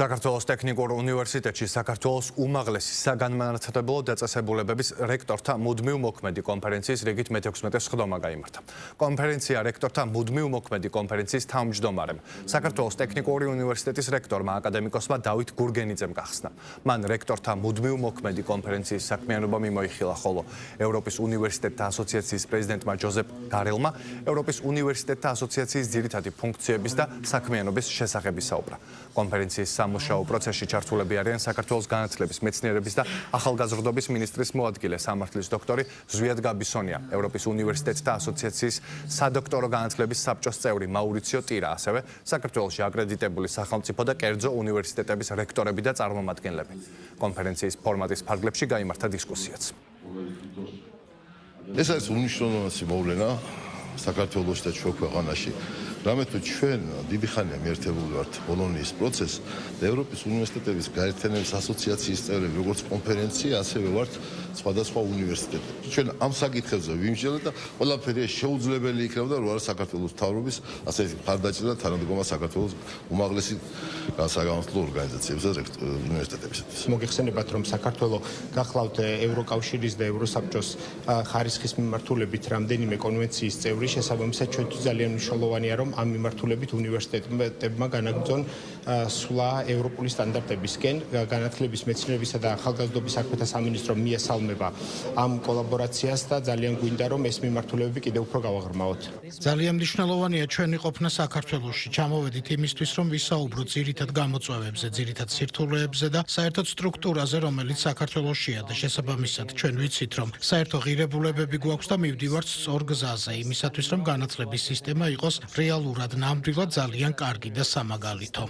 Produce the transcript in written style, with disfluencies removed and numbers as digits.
საქართველოს ტექნიკურ უნივერსიტეტში საქართველოს უმაღლესი საგანმანათლებლო დაწესებულებების რექტორთა მუდმივ მოქმედი კონფერენციის რიგით მე-16 სხდომა გაიმართა. კონფერენცია რექტორთა მუდმივ მოქმედი კონფერენციის თავმჯდომარემ, საქართველოს ტექნიკური უნივერსიტეტის რექტორმა აკადემიკოსმა დავით გურგენიძემ გახსნა. მან რექტორთა მუდმივ მოქმედი კონფერენციის საქმიანობა მიმოიხილა, ხოლო ევროპის უნივერსიტეტთა ასოციაციის პრეზიდენტმა ჯოზეფ გარელმა ევროპის უნივერსიტეტთა ასოციაციის ძირითადი ფუნქციების და საქმიანობის შესახებ ისაუბრა. კონფერენციის სამუშაო პროცესში ჩართულები არიან საქართველოს განათლების, მეცნიერების და ახალგაზრდობის მინისტრის მოადგილე, სამართლის დოქტორი ზვიად გაბისონია, ევროპის უნივერსიტეტთა ასოციაციის სადოქტორო განათლების საბჭოს წევრი მაურიციო ტირა, ასევე საქართველოში აკრედიტებული სახელმწიფო და კერძო უნივერსიტეტების რექტორები და წარმომადგენლები. კონფერენციის ფორმატის ფარგლებში გაიმართა დისკუსიაც. ეს არის უნიშნულოვანესი მოვლენა საქართველოში და ჩვენ ქვეყანაში. რამე თუ ჩვენ დიდი ხანია მიერთებული ვართ ბოლონიის პროცესს და ევროპის უნივერსიტეტების გაერთიანების ასოციაციის წევრები, როგორც კონფერენცია, ასევე ვართ სხვადასხვა უნივერსიტეტები. ჩვენ ამ საკითხებზე ვიმსჯელოთ და ყველაფერი შეუძლებელი იქნება რომ არა საქართველოს მთავრობის ასეთი მხარდაჭერა და თანადგომა საქართველოს უმაღლესი საგანმანათლებლო ორგანიზაციებისა და უნივერსიტეტებისათვის. მოგეხსენებათ რომ საქართველოს გახლავთ ევროკავშირის და ევროსაბჭოს ხარისხის მიმართულებით რამდენიმე კონვენციის წევრი, შესაბამისად ჩვენთვის ძალიან მნიშვნელოვანია რომ ამ მიმართულებით უნივერსიტეტებმა განაგრძონ სვლა ევროპული სტანდარტებისკენ. განათლების, მეცნიერებისა და ახალგაზრდობის საქმეთა სამინისტრო მიესალმება ამ კოლაბორაციას და ძალიან გვინდა რომ ეს მიმართულებები კიდევ უფრო გავაღრმავოთ. ძალიან მნიშვნელოვანია ჩვენი ყოფნა საქართველოში. ჩამოვედით იმისთვის რომ ვისაუბროთ ძირითად გამოწვევებზე, ძირითად სირთულეებზე და საერთოდ სტრუქტურაზე, რომელიც საქართველოშია და შესაბამისად ჩვენ ვიცით რომ საერთო ღირებულებები გვაქვს და მივდივართ სწორ გზაზე იმისათვის რომ განათლების სისტემა იყოს რეალურად ნამდვილად ძალიან კარგი და სამაგალითო.